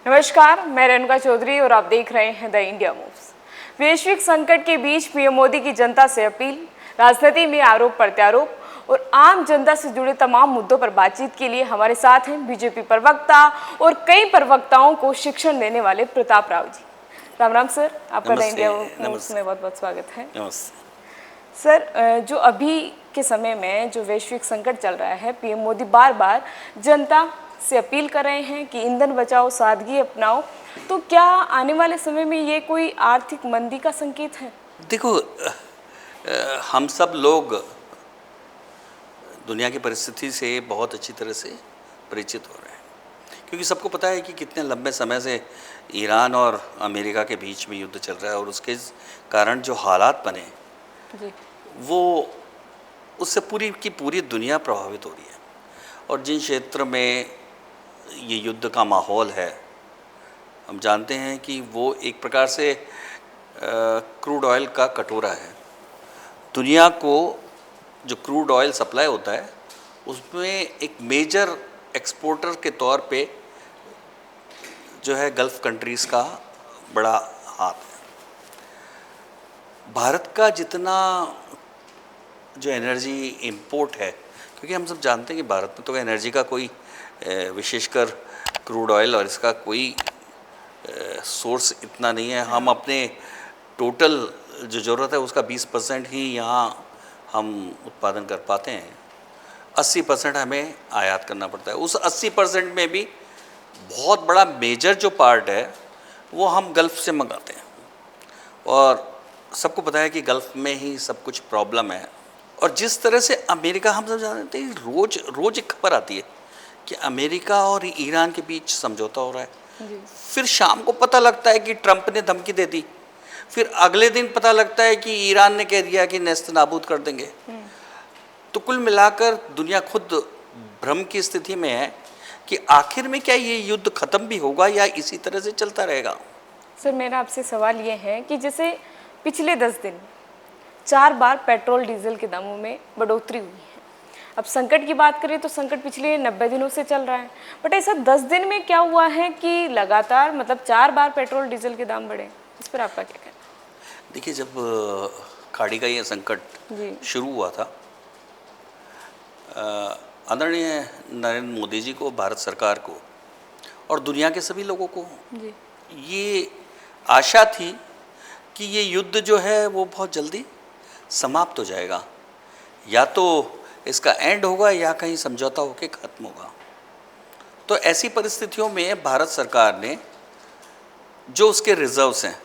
नमस्कार, मैं रेणुका चौधरी और आप देख रहे हैं द इंडिया मूव्स। वैश्विक संकट के बीच पीएम मोदी की जनता से अपील, राजनीति में आरोप प्रत्यारोप और आम जनता से जुड़े तमाम मुद्दों पर बातचीत के लिए हमारे साथ हैं बीजेपी प्रवक्ता और कई प्रवक्ताओं को शिक्षण देने वाले प्रताप राव जी। राम राम सर, आपका द इंडिया मूव्स में बहुत बहुत स्वागत है। नमस्ते सर, जो अभी के समय में जो वैश्विक संकट चल रहा है, पीएम मोदी बार बार जनता से अपील कर रहे हैं कि ईंधन बचाओ, सादगी अपनाओ, तो क्या आने वाले समय में ये कोई आर्थिक मंदी का संकेत है? देखो, हम सब लोग दुनिया की परिस्थिति से बहुत अच्छी तरह से परिचित हो रहे हैं, क्योंकि सबको पता है कि कितने लंबे समय से ईरान और अमेरिका के बीच में युद्ध चल रहा है और उसके कारण जो हालात बने जी। वो उससे पूरी की पूरी दुनिया प्रभावित हो रही है। और जिन क्षेत्र में ये युद्ध का माहौल है, हम जानते हैं कि वो एक प्रकार से क्रूड ऑयल का कटोरा है। दुनिया को जो क्रूड ऑयल सप्लाई होता है उसमें एक मेजर एक्सपोर्टर के तौर पे जो है गल्फ़ कंट्रीज़ का बड़ा हाथ है। भारत का जितना जो एनर्जी इंपोर्ट है, क्योंकि हम सब जानते हैं कि भारत में तो एनर्जी का कोई विशेषकर क्रूड ऑयल और इसका कोई सोर्स इतना नहीं है। हम अपने टोटल जो ज़रूरत है उसका 20% ही यहाँ हम उत्पादन कर पाते हैं। 80% हमें आयात करना पड़ता है। उस 80% में भी बहुत बड़ा मेजर जो पार्ट है वो हम गल्फ़ से मंगाते हैं, और सबको पता है कि गल्फ़ में ही सब कुछ प्रॉब्लम है। और जिस तरह से अमेरिका, हम सब जानते हैं, रोज़ एक खबर आती है कि अमेरिका और ईरान के बीच समझौता हो रहा है। फिर शाम को पता लगता है कि ट्रंप ने धमकी दे दी, फिर अगले दिन पता लगता है कि ईरान ने कह दिया कि नेस्त नाबूद कर देंगे। तो कुल मिलाकर दुनिया खुद भ्रम की स्थिति में है कि आखिर में क्या ये युद्ध खत्म भी होगा या इसी तरह से चलता रहेगा। सर, मेरा आपसे सवाल ये है कि जैसे पिछले 10 दिन 4 बार पेट्रोल डीजल के दामों में बढ़ोतरी हुई है। अब संकट की बात करें तो संकट पिछले 90 दिनों से चल रहा है, बट ऐसा 10 दिन में क्या हुआ है कि लगातार मतलब 4 बार पेट्रोल डीजल के दाम बढ़े? इस पर आपका क्या कहना है? देखिए, जब खाड़ी का ये संकट शुरू हुआ था, आदरणीय नरेंद्र मोदी जी को, भारत सरकार को और दुनिया के सभी लोगों को ये आशा थी कि ये युद्ध जो है वो बहुत जल्दी समाप्त हो जाएगा, या तो इसका एंड होगा या कहीं समझौता होकर ख़त्म होगा। तो ऐसी परिस्थितियों में भारत सरकार ने जो उसके रिजर्व्स हैं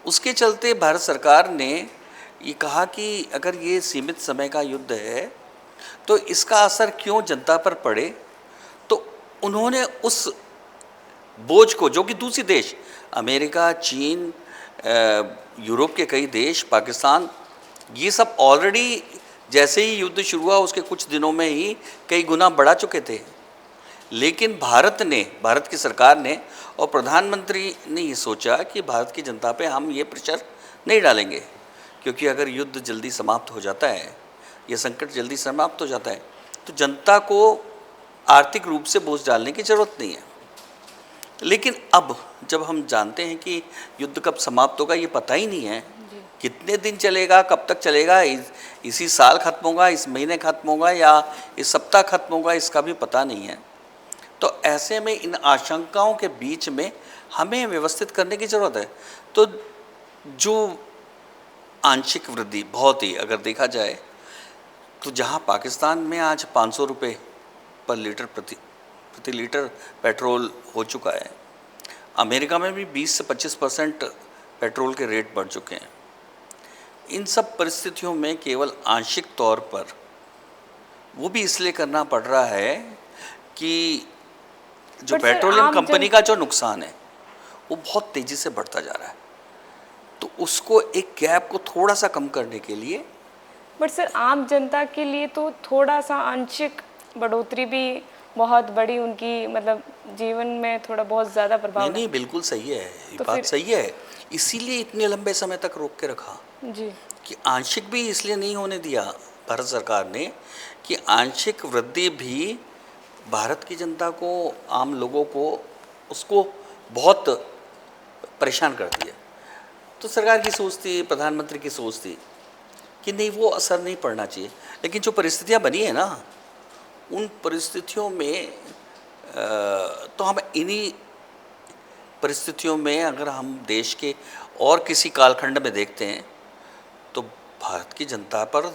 उसके चलते भारत सरकार ने ये कहा कि अगर ये सीमित समय का युद्ध है तो इसका असर क्यों जनता पर पड़े। तो उन्होंने उस बोझ को, जो कि दूसरे देश अमेरिका, चीन, यूरोप के कई देश, पाकिस्तान, ये सब ऑलरेडी जैसे ही युद्ध शुरू हुआ उसके कुछ दिनों में ही कई गुना बढ़ा चुके थे, लेकिन भारत की सरकार ने और प्रधानमंत्री ने ये सोचा कि भारत की जनता पे हम ये प्रेशर नहीं डालेंगे, क्योंकि अगर युद्ध जल्दी समाप्त हो जाता है, ये संकट जल्दी समाप्त हो जाता है, तो जनता को आर्थिक रूप से बोझ डालने की ज़रूरत नहीं है। लेकिन अब जब हम जानते हैं कि युद्ध कब समाप्त होगा ये पता ही नहीं है, कितने दिन चलेगा, कब तक चलेगा, इसी साल ख़त्म होगा, इस महीने ख़त्म होगा या इस सप्ताह ख़त्म होगा, इसका भी पता नहीं है। तो ऐसे में इन आशंकाओं के बीच में हमें व्यवस्थित करने की ज़रूरत है। तो जो आंशिक वृद्धि बहुत ही, अगर देखा जाए तो जहां पाकिस्तान में आज 500 रुपये पर लीटर प्रति लीटर पेट्रोल हो चुका है, अमेरिका में भी 20 से 25% पेट्रोल के रेट बढ़ चुके हैं। इन सब परिस्थितियों में केवल आंशिक तौर पर वो भी इसलिए करना पड़ रहा है कि जो पेट्रोलियम कंपनी का जो नुकसान है वो बहुत तेज़ी से बढ़ता जा रहा है, तो उसको एक गैप को थोड़ा सा कम करने के लिए। बट सर, आम जनता के लिए तो थोड़ा सा आंशिक बढ़ोतरी भी बहुत बड़ी उनकी मतलब जीवन में थोड़ा बहुत ज़्यादा प्रभाव नहीं, बिल्कुल सही है, ये बात सही है। इसीलिए इतने लंबे समय तक रोक के रखा जी, कि आंशिक भी इसलिए नहीं होने दिया भारत सरकार ने कि आंशिक वृद्धि भी भारत की जनता को, आम लोगों को, उसको बहुत परेशान करती है। तो सरकार की सोच थी, प्रधानमंत्री की सोच थी कि नहीं, वो असर नहीं पड़ना चाहिए। लेकिन जो परिस्थितियाँ बनी है ना, उन परिस्थितियों में तो हम इन्हीं परिस्थितियों में अगर हम देश के और किसी कालखंड में देखते हैं तो भारत की जनता पर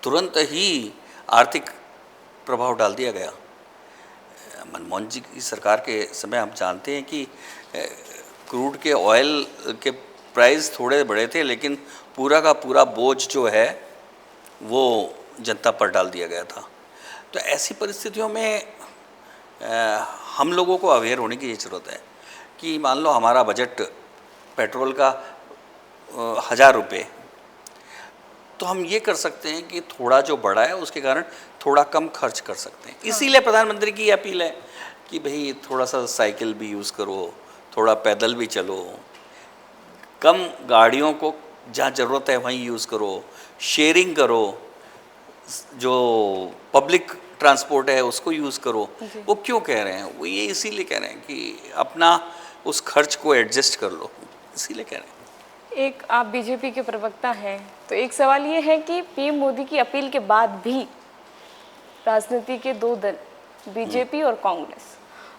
तुरंत ही आर्थिक प्रभाव डाल दिया गया। मनमोहन जी की सरकार के समय हम जानते हैं कि क्रूड के ऑयल के प्राइस थोड़े बढ़े थे, लेकिन पूरा का पूरा बोझ जो है वो जनता पर डाल दिया गया था। तो ऐसी परिस्थितियों में हम लोगों को अवेयर होने की ज़रूरत है कि मान लो हमारा बजट पेट्रोल का 1000 रुपये, तो हम ये कर सकते हैं कि थोड़ा जो बढ़ा है उसके कारण थोड़ा कम खर्च कर सकते हैं। इसीलिए प्रधानमंत्री की अपील है कि भाई थोड़ा सा साइकिल भी यूज़ करो, थोड़ा पैदल भी चलो, कम गाड़ियों को जहाँ ज़रूरत है वहीं यूज़ करो, शेयरिंग करो, जो पब्लिक ट्रांसपोर्ट है उसको यूज़ करो। वो क्यों कह रहे हैं? वो ये इसीलिए कह रहे हैं कि अपना उस खर्च को एडजस्ट कर लो, इसीलिए कह रहे हैं। एक आप बीजेपी के प्रवक्ता हैं, तो एक सवाल ये है कि पीएम मोदी की अपील के बाद भी राजनीति के दो दल, बीजेपी और कांग्रेस,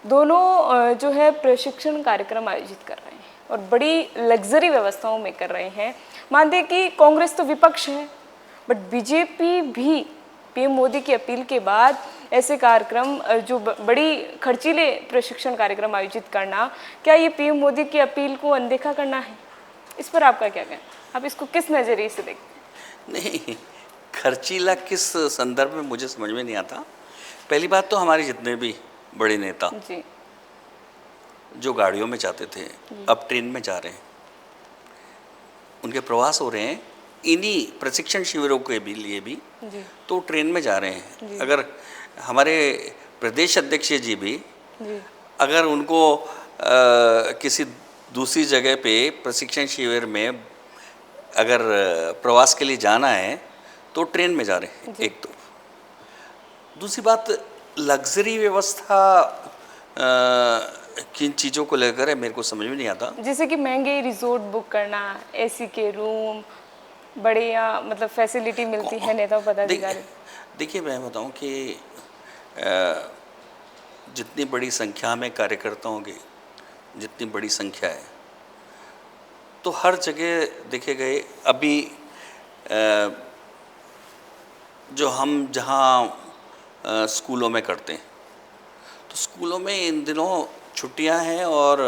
दोनों जो है प्रशिक्षण कार्यक्रम आयोजित कर रहे हैं और बड़ी लग्जरी व्यवस्थाओं में कर रहे हैं। मानते हैं कि कांग्रेस तो विपक्ष है, बट बीजेपी भी पीएम मोदी की अपील के बाद ऐसे कार्यक्रम जो बड़ी खर्चीले प्रशिक्षण कार्यक्रम आयोजित करना, क्या ये पीएम मोदी की अपील को अनदेखा करना है? इस पर आपका क्या कहना? आप इसको किस नज़रिए से देखते हैं? नहीं, खर्चीला किस संदर्भ में मुझे समझ में नहीं आता। पहली बात तो हमारे जितने भी बड़े नेता जी, जो गाड़ियों में जाते थे अब ट्रेन में जा रहे हैं, उनके प्रवास हो रहे हैं इन्हीं प्रशिक्षण शिविरों के भी लिए भी, जी, तो ट्रेन में जा रहे हैं। अगर हमारे प्रदेश अध्यक्ष जी भी जी, अगर उनको किसी दूसरी जगह पे प्रशिक्षण शिविर में अगर प्रवास के लिए जाना है तो ट्रेन में जा रहे हैं। एक तो दूसरी बात, लग्जरी व्यवस्था किन चीज़ों को लेकर है मेरे को समझ में नहीं आता। जैसे कि महंगे रिजोर्ट बुक करना, एसी के रूम, बड़े या मतलब फैसिलिटी मिलती है नेताओं पदाधिकारी। देखिए मैं बताऊं कि जितनी बड़ी संख्या में कार्यकर्ताओं की जितनी बड़ी संख्या है, तो हर जगह देखे गए अभी जो हम जहाँ स्कूलों में करते हैं, तो स्कूलों में इन दिनों छुट्टियां हैं और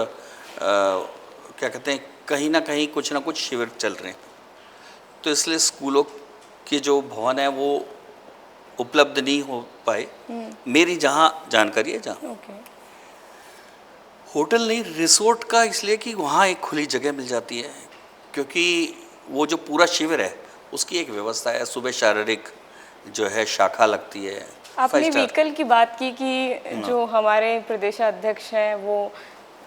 क्या कहते हैं, कहीं ना कहीं कुछ ना कुछ शिविर चल रहे हैं। तो इसलिए स्कूलों के जो भवन है वो उपलब्ध नहीं हो पाए, मेरी जहाँ जानकारी है। जहाँ होटल नहीं, रिसोर्ट का, इसलिए कि वहाँ एक खुली जगह मिल जाती है, क्योंकि वो जो पूरा शिविर है उसकी एक व्यवस्था है। सुबह शारीरिक जो है शाखा लगती है। आपने व्हीकल की बात की कि जो हमारे प्रदेशाध्यक्ष हैं वो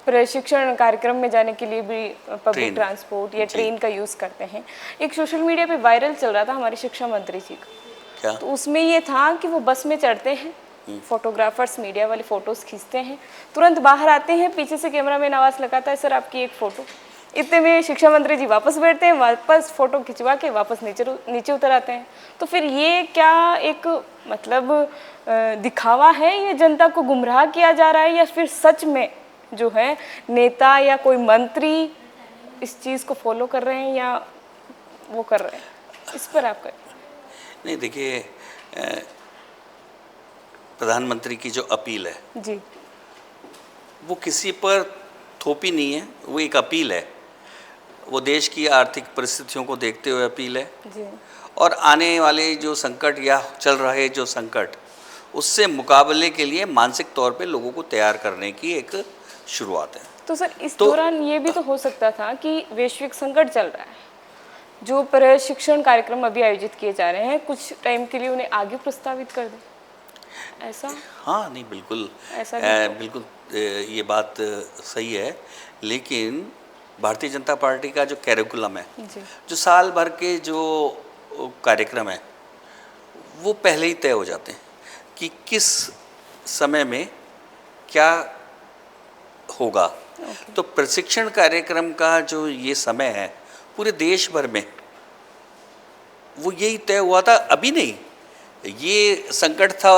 प्रशिक्षण कार्यक्रम में जाने के लिए भी पब्लिक ट्रांसपोर्ट या ट्रेन का यूज़ करते हैं। एक सोशल मीडिया पे वायरल चल रहा था हमारे शिक्षा मंत्री जी का, क्या? तो उसमें ये था कि वो बस में चढ़ते हैं, फोटोग्राफर्स मीडिया वाले फ़ोटोज़ खींचते हैं, तुरंत बाहर आते हैं, पीछे से कैमरामैन आवाज़ लगाता है सर आपकी एक फ़ोटो। इतने में शिक्षा मंत्री जी वापस बैठते हैं, वापस फ़ोटो खिंचवा के वापस नीचे उतर आते हैं। तो फिर ये क्या एक मतलब दिखावा है, या जनता को गुमराह किया जा रहा है, या फिर सच में जो है नेता या कोई मंत्री इस चीज़ को फॉलो कर रहे हैं या वो कर रहे हैं? इस पर आपका नहीं, देखिए प्रधानमंत्री की जो अपील है जी, वो किसी पर थोपी नहीं है, वो एक अपील है। वो देश की आर्थिक परिस्थितियों को देखते हुए अपील है जी, और आने वाले जो संकट या चल रहे जो संकट, उससे मुकाबले के लिए मानसिक तौर पे लोगों को तैयार करने की एक शुरुआत है। तो सर इस दौरान ये भी तो हो सकता था कि वैश्विक संकट चल रहा है, जो प्रशिक्षण कार्यक्रम अभी आयोजित किए जा रहे हैं कुछ टाइम के लिए उन्हें आगे प्रस्तावित कर दें, ऐसा? हाँ, नहीं, बिल्कुल ऐसा बिल्कुल ये बात सही है, लेकिन भारतीय जनता पार्टी का जो कैरिकुलम है, जो साल भर के जो कार्यक्रम है, वो पहले ही तय हो जाते हैं कि किस समय में क्या होगा। तो प्रशिक्षण कार्यक्रम का जो ये समय है पूरे देश भर में वो यही तय हुआ था, अभी नहीं, ये संकट था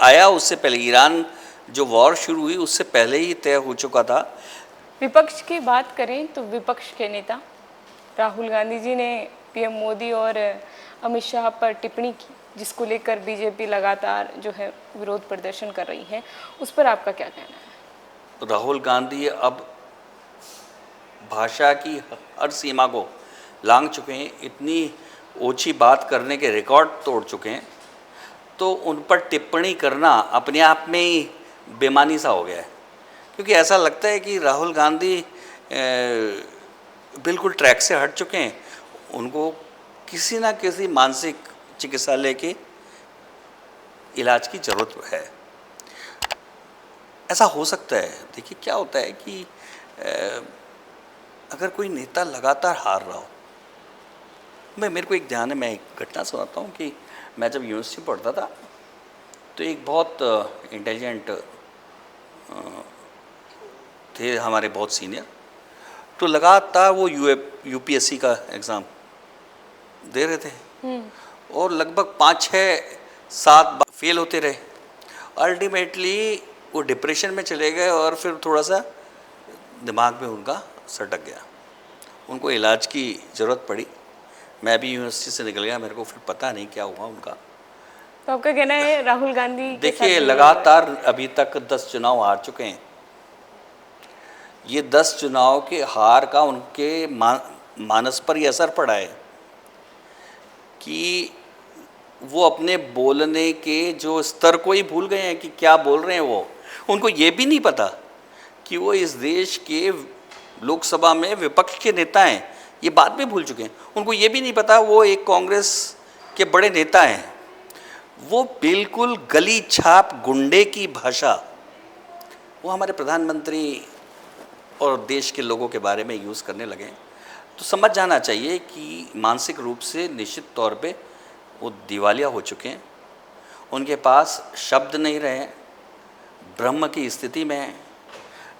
आया उससे पहले, ईरान जो वॉर शुरू हुई उससे पहले ही तय हो चुका था। विपक्ष की बात करें तो विपक्ष के नेता राहुल गांधी जी ने पीएम मोदी और अमित शाह पर टिप्पणी की, जिसको लेकर बीजेपी लगातार जो है विरोध प्रदर्शन कर रही है, उस पर आपका क्या कहना है? राहुल गांधी अब भाषा की हर सीमा को लांघ चुके हैं, इतनी ऊंची बात करने के रिकॉर्ड तोड़ चुके हैं, तो उन पर टिप्पणी करना अपने आप में ही बेमानी सा हो गया है। क्योंकि ऐसा लगता है कि राहुल गांधी बिल्कुल ट्रैक से हट चुके हैं, उनको किसी ना किसी मानसिक चिकित्सालय के इलाज की ज़रूरत है। ऐसा हो सकता है, देखिए क्या होता है कि अगर कोई नेता लगातार हार रहा हो, मेरे को एक ध्यान है, मैं एक घटना सुनाता हूँ कि मैं जब यूनिवर्सिटी पढ़ता था तो एक बहुत इंटेलिजेंट थे हमारे बहुत सीनियर, तो लगातार वो यूपीएससी का एग्ज़ाम दे रहे थे और लगभग 5-6-7 फेल होते रहे। अल्टीमेटली वो डिप्रेशन में चले गए और फिर थोड़ा सा दिमाग में उनका सटक गया, उनको इलाज की ज़रूरत पड़ी। मैं भी यूनिवर्सिटी से निकल गया, मेरे को फिर पता नहीं क्या हुआ उनका। तो आपका कहना है राहुल गांधी के साथ देखिए भी लगातार अभी तक 10 चुनाव हार चुके हैं। ये 10 चुनाव के हार का उनके मानस पर ही असर पड़ा है कि वो अपने बोलने के जो स्तर को ही भूल गए हैं कि क्या बोल रहे हैं वो। उनको ये भी नहीं पता कि वो इस देश के लोकसभा में विपक्ष के नेता हैं, ये बात भी भूल चुके हैं। उनको ये भी नहीं पता वो एक कांग्रेस के बड़े नेता हैं। वो बिल्कुल गली छाप गुंडे की भाषा वो हमारे प्रधानमंत्री और देश के लोगों के बारे में यूज़ करने लगे। तो समझ जाना चाहिए कि मानसिक रूप से निश्चित तौर पे वो दिवालिया हो चुके हैं, उनके पास शब्द नहीं रहे, ब्रह्म की स्थिति में है।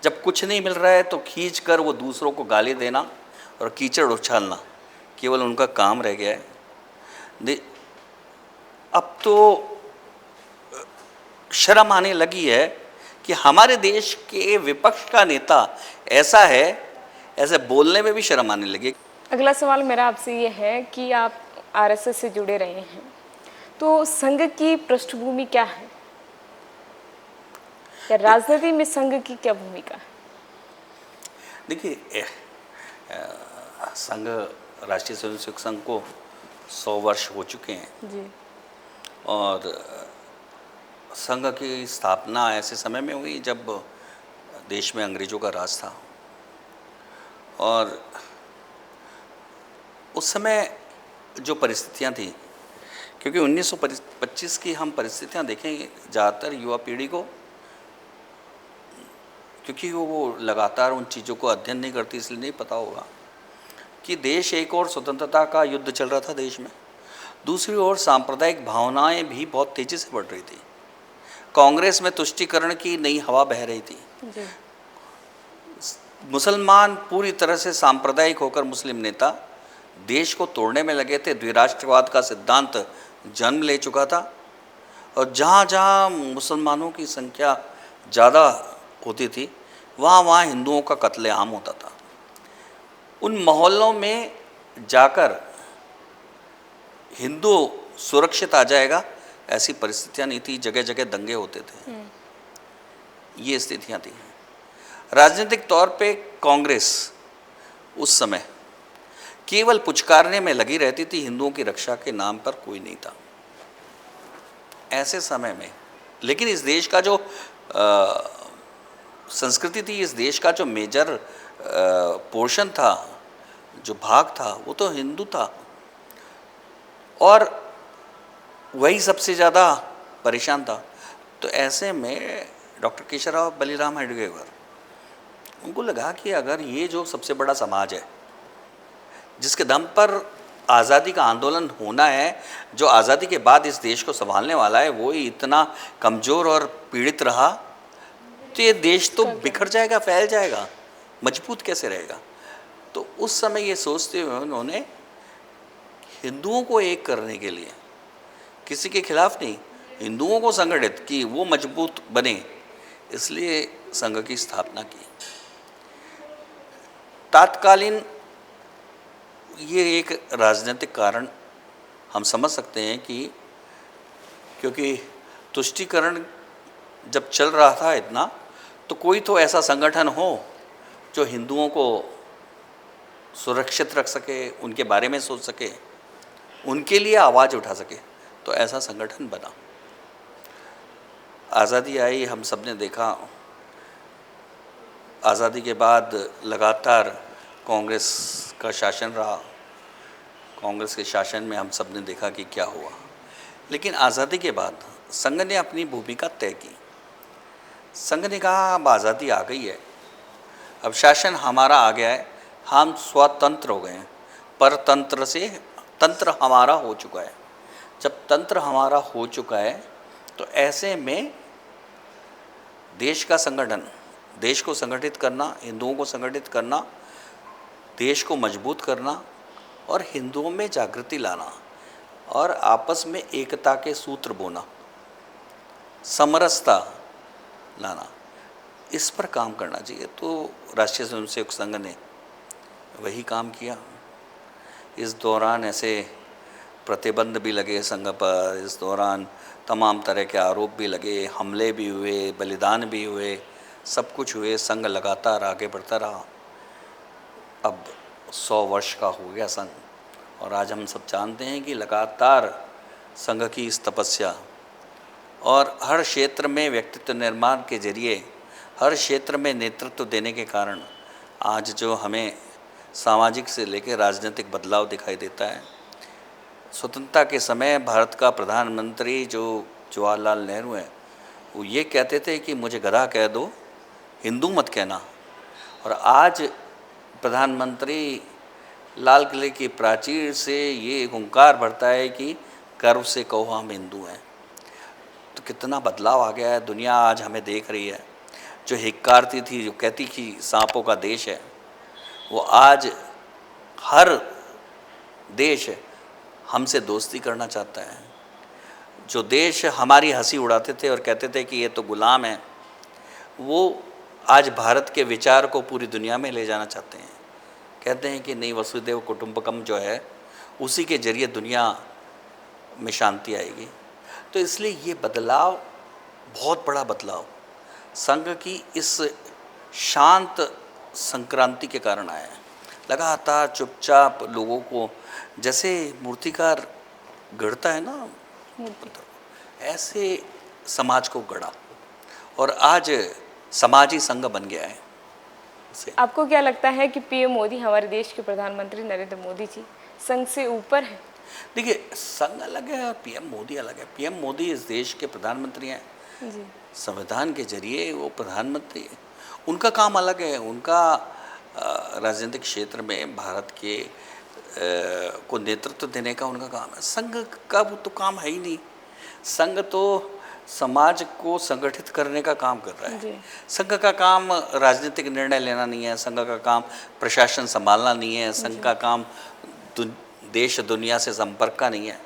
जब कुछ नहीं मिल रहा है तो खींच कर वो दूसरों को गाली देना और कीचड़ उछालना केवल उनका काम रह गया है। अब तो शर्म आने लगी है कि हमारे देश के विपक्ष का नेता ऐसा है, ऐसे बोलने में भी शर्म आने लगी। अगला सवाल मेरा आपसे ये है कि आप आरएसएस से जुड़े रहे हैं, तो संघ की पृष्ठभूमि क्या है या राजनीति में संघ की क्या भूमिका है? देखिए संघ, राष्ट्रीय स्वयंसेवक संघ को 100 वर्ष हो चुके हैं जी। और संघ की स्थापना ऐसे समय में हुई जब देश में अंग्रेज़ों का राज था और उस समय जो परिस्थितियां थी, क्योंकि 1925 की हम परिस्थितियां देखेंगे ज़्यादातर युवा पीढ़ी को, क्योंकि वो लगातार उन चीज़ों को अध्ययन नहीं करती, इसलिए नहीं पता होगा कि देश एक और स्वतंत्रता का युद्ध चल रहा था देश में, दूसरी ओर सांप्रदायिक भावनाएं भी बहुत तेज़ी से बढ़ रही थी। कांग्रेस में तुष्टीकरण की नई हवा बह रही थी जी। मुसलमान पूरी तरह से सांप्रदायिक होकर मुस्लिम नेता देश को तोड़ने में लगे थे। द्विराष्ट्रवाद का सिद्धांत जन्म ले चुका था और जहाँ जहाँ मुसलमानों की संख्या ज़्यादा होती थी वहाँ वहाँ हिंदुओं का कत्लेआम होता था। उन मोहल्लों में जाकर हिंदू सुरक्षित आ जाएगा ऐसी परिस्थितियाँ नहीं थी, जगह जगह दंगे होते थे, ये स्थितियाँ थी। राजनीतिक तौर पे कांग्रेस उस समय केवल पुचकारने में लगी रहती थी, हिंदुओं की रक्षा के नाम पर कोई नहीं था ऐसे समय में। लेकिन इस देश का जो संस्कृति थी, इस देश का जो मेजर पोर्शन था, जो भाग था, वो तो हिंदू था और वही सबसे ज़्यादा परेशान था। तो ऐसे में डॉक्टर केशवराव बलिराम हेडगेवार, उनको लगा कि अगर ये जो सबसे बड़ा समाज है जिसके दम पर आज़ादी का आंदोलन होना है, जो आज़ादी के बाद इस देश को संभालने वाला है, वो ही इतना कमज़ोर और पीड़ित रहा, तो ये देश तो बिखर जाएगा, फैल जाएगा, मजबूत कैसे रहेगा। तो उस समय ये सोचते हुए उन्होंने हिंदुओं को एक करने के लिए, किसी के खिलाफ नहीं, हिंदुओं को संगठित कि वो मजबूत बने, इसलिए संघ की स्थापना की। तात्कालीन ये एक राजनीतिक कारण हम समझ सकते हैं कि क्योंकि तुष्टीकरण जब चल रहा था इतना, तो कोई तो ऐसा संगठन हो जो हिंदुओं को सुरक्षित रख सके, उनके बारे में सोच सके, उनके लिए आवाज़ उठा सके, तो ऐसा संगठन बना। आज़ादी आई, हम सब ने देखा, आज़ादी के बाद लगातार कांग्रेस का शासन रहा, कांग्रेस के शासन में हम सब ने देखा कि क्या हुआ। लेकिन आज़ादी के बाद संघ ने अपनी भूमिका तय की। संघ ने कहा अब आज़ादी आ गई है, अब शासन हमारा आ गया है, हम स्वतंत्र हो गए हैं, परतंत्र से तंत्र हमारा हो चुका है। जब तंत्र हमारा हो चुका है तो ऐसे में देश का संगठन, देश को संगठित करना, हिंदुओं को संगठित करना, देश को मजबूत करना और हिंदुओं में जागृति लाना और आपस में एकता के सूत्र बोना, समरसता लाना, इस पर काम करना चाहिए। तो राष्ट्रीय स्वयंसेवक संघ ने वही काम किया। इस दौरान ऐसे प्रतिबंध भी लगे संघ पर, इस दौरान तमाम तरह के आरोप भी लगे, हमले भी हुए, बलिदान भी हुए, सब कुछ हुए। संघ लगातार आगे बढ़ता रहा। अब 100 वर्ष का हो गया संघ, और आज हम सब जानते हैं कि लगातार संघ की इस तपस्या और हर क्षेत्र में व्यक्तित्व निर्माण के जरिए, हर क्षेत्र में नेतृत्व देने के कारण आज जो हमें सामाजिक से लेकर राजनीतिक बदलाव दिखाई देता है। स्वतंत्रता के समय भारत का प्रधानमंत्री जो जवाहरलाल नेहरू हैं, वो ये कहते थे कि मुझे गधा कह दो, हिंदू मत कहना। और आज प्रधानमंत्री लाल किले की प्राचीर से ये हुंकार भरता है कि गर्व से कहो हम हिंदू हैं। तो कितना बदलाव आ गया है। दुनिया आज हमें देख रही है। जो हिक्कारती थी, जो कहती कि सांपों का देश है, वो आज हर देश हमसे दोस्ती करना चाहता है। जो देश हमारी हंसी उड़ाते थे और कहते थे कि ये तो गुलाम है, वो आज भारत के विचार को पूरी दुनिया में ले जाना चाहते हैं। कहते हैं कि नहीं, वसुधैव कुटुंबकम जो है, उसी के जरिए दुनिया में शांति आएगी। तो इसलिए ये बदलाव, बहुत बड़ा बदलाव संघ की इस शांत संक्रांति के कारण आया है। लगातार चुपचाप लोगों को, जैसे मूर्तिकार गढ़ता है ना, ऐसे समाज को गढ़ा और आज समाजी संघ बन गया है। आपको क्या लगता है कि पीएम मोदी, हमारे देश के प्रधानमंत्री नरेंद्र मोदी जी, संघ से ऊपर है? देखिए, संघ अलग है और पीएम मोदी अलग है। पीएम मोदी इस देश के प्रधानमंत्री हैं जी। संविधान के जरिए वो प्रधानमंत्री है। उनका काम अलग है। उनका राजनीतिक क्षेत्र में भारत के को नेतृत्व देने का उनका काम है। संघ का वो तो काम है ही नहीं। संघ तो समाज को संगठित करने का काम कर रहा है। संघ का काम राजनीतिक निर्णय लेना नहीं है। संघ का काम प्रशासन संभालना नहीं है। संघ का काम देश दुनिया से संपर्क का नहीं है।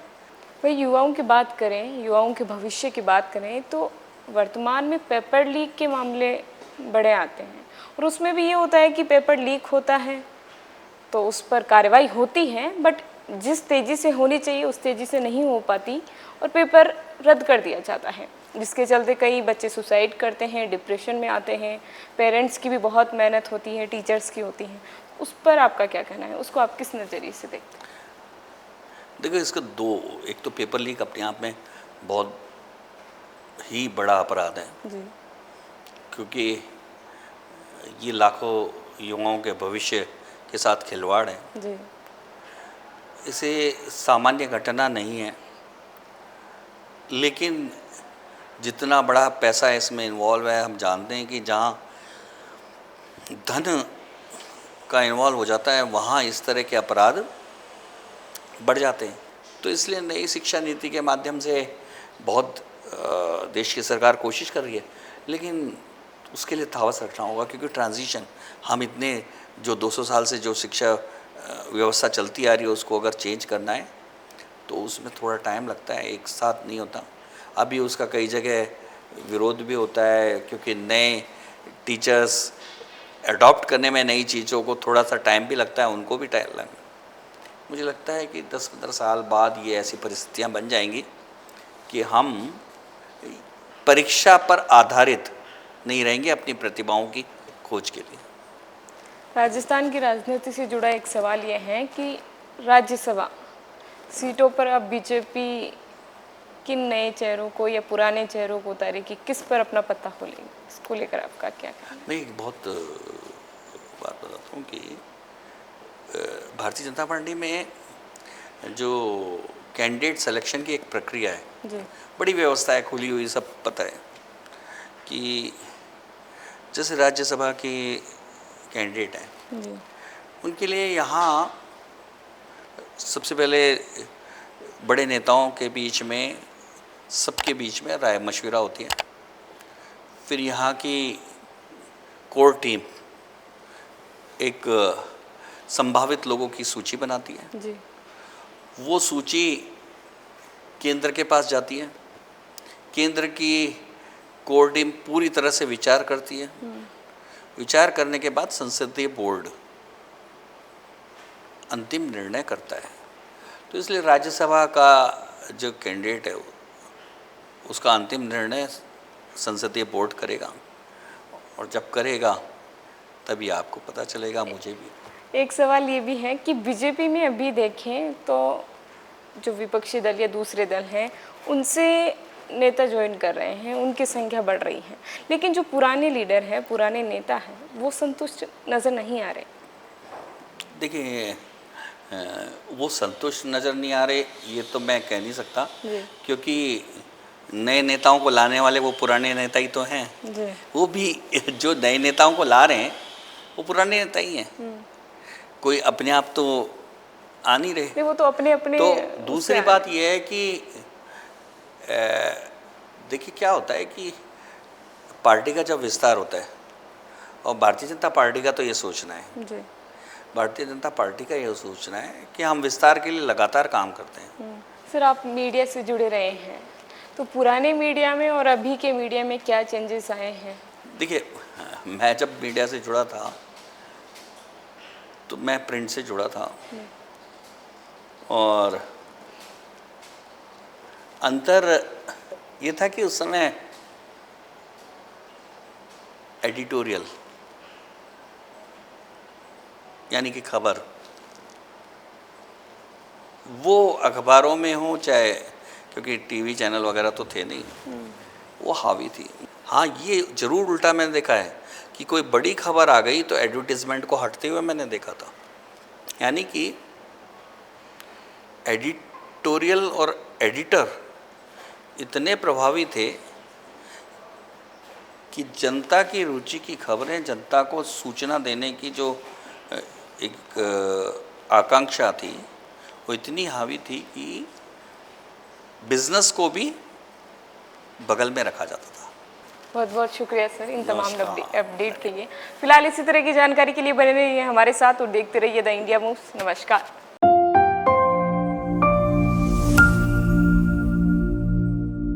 वही युवाओं की बात करें, युवाओं के भविष्य की बात करें, तो वर्तमान में पेपर लीक के मामले बड़े आते हैं और उसमें भी ये होता है कि पेपर लीक होता है तो उस पर कार्रवाई होती है, बट जिस तेज़ी से होनी चाहिए उस तेज़ी से नहीं हो पाती और पेपर रद्द कर दिया जाता है, जिसके चलते कई बच्चे सुसाइड करते हैं, डिप्रेशन में आते हैं। पेरेंट्स की भी बहुत मेहनत होती है, टीचर्स की होती है। उस पर आपका क्या कहना है? उसको आप किस नज़रिए से देखते हैं? देखो, इसका दो, एक तो पेपर लीक अपने आप में बहुत ही बड़ा अपराध है जी। क्योंकि ये लाखों युवाओं के भविष्य के साथ खिलवाड़ है जी। इसे सामान्य घटना नहीं है, लेकिन जितना बड़ा पैसा इसमें इन्वॉल्व है, हम जानते हैं कि जहाँ धन का इन्वॉल्व हो जाता है वहाँ इस तरह के अपराध बढ़ जाते हैं। तो इसलिए नई शिक्षा नीति के माध्यम से बहुत देश की सरकार कोशिश कर रही है, लेकिन उसके लिए थावस रखना होगा, क्योंकि ट्रांजिशन हम इतने जो 200 साल से जो शिक्षा व्यवस्था चलती आ रही है उसको अगर चेंज करना है तो उसमें थोड़ा टाइम लगता है, एक साथ नहीं होता। अभी उसका कई जगह विरोध भी होता है, क्योंकि नए टीचर्स अडॉप्ट करने में नई चीज़ों को थोड़ा सा टाइम भी लगता है, उनको भी टाइम लगता है। मुझे लगता है कि 10-15 साल बाद ये ऐसी परिस्थितियाँ बन जाएंगी कि हम परीक्षा पर आधारित नहीं रहेंगे अपनी प्रतिभाओं की खोज के लिए। राजस्थान की राजनीति से जुड़ा एक सवाल यह है कि राज्यसभा सीटों पर अब बीजेपी किन नए चेहरों को या पुराने चेहरों को उतारेगी, किस पर अपना पत्ता खोलेगी, इसको लेकर आपका क्या कहना है? मैं बहुत बात बताता हूँ कि भारतीय जनता पार्टी में जो कैंडिडेट सिलेक्शन की एक प्रक्रिया है, जी बड़ी व्यवस्था है, खुली हुई, सब पता है कि जैसे राज्यसभा के कैंडिडेट हैं जी उनके लिए यहाँ सबसे पहले बड़े नेताओं के बीच में, सबके बीच में राय मशविरा होती है। फिर यहाँ की कोर टीम एक संभावित लोगों की सूची बनाती है। जी वो सूची केंद्र के पास जाती है। केंद्र की कोर टीम पूरी तरह से विचार करती है। विचार करने के बाद संसदीय बोर्ड अंतिम निर्णय करता है। तो इसलिए राज्यसभा का जो कैंडिडेट है उसका अंतिम निर्णय संसदीय बोर्ड करेगा, और जब करेगा तभी आपको पता चलेगा, मुझे भी। एक सवाल ये भी है कि बीजेपी में अभी देखें तो जो विपक्षी दल या दूसरे दल हैं उनसे नेता ज्वाइन कर रहे हैं, उनकी संख्या बढ़ रही है, लेकिन जो पुराने लीडर हैं, पुराने नेता हैं, वो संतुष्ट नज़र नहीं आ रहे। देखिए, वो संतुष्ट नज़र नहीं आ रहे ये तो मैं कह नहीं सकता, क्योंकि नए नेताओं को लाने वाले वो पुराने नेता ही तो हैं। जी वो भी जो नए नेताओं को ला रहे हैं वो पुराने नेता ही हैं, कोई अपने आप तो आ नहीं रहे। नहीं, वो तो अपने अपने तो उससे दूसरी आ बात यह है कि देखिए क्या होता है कि पार्टी का जब विस्तार होता है, और भारतीय जनता पार्टी का तो ये सोचना है, रहे। जी भारतीय जनता पार्टी का ये सोचना है कि हम विस्तार के लिए लगातार काम करते हैं। सर, आप मीडिया से जुड़े रहे हैं, तो पुराने मीडिया में और अभी के मीडिया में क्या चेंजेस आए हैं? देखिए, मैं जब मीडिया से जुड़ा था तो मैं प्रिंट से जुड़ा था, और अंतर ये था कि उस समय एडिटोरियल यानी कि खबर वो अखबारों में हो चाहे, क्योंकि टीवी चैनल वगैरह तो थे नहीं, वो हावी थी। हाँ, ये ज़रूर उल्टा मैंने देखा है कि कोई बड़ी खबर आ गई तो एडवर्टीजमेंट को हटते हुए मैंने देखा था। यानी कि एडिटोरियल और एडिटर इतने प्रभावी थे कि जनता की रुचि की खबरें, जनता को सूचना देने की जो एक आकांक्षा थी वो इतनी हावी थी कि बिजनेस को भी बगल में रखा जाता था। बहुत बहुत शुक्रिया सर इन तमाम नमस्कार। अपडेट के लिए। फिलहाल इसी तरह की जानकारी के लिए बने रहिए हमारे साथ और देखते रहिए द इंडिया मूव्स। नमस्कार।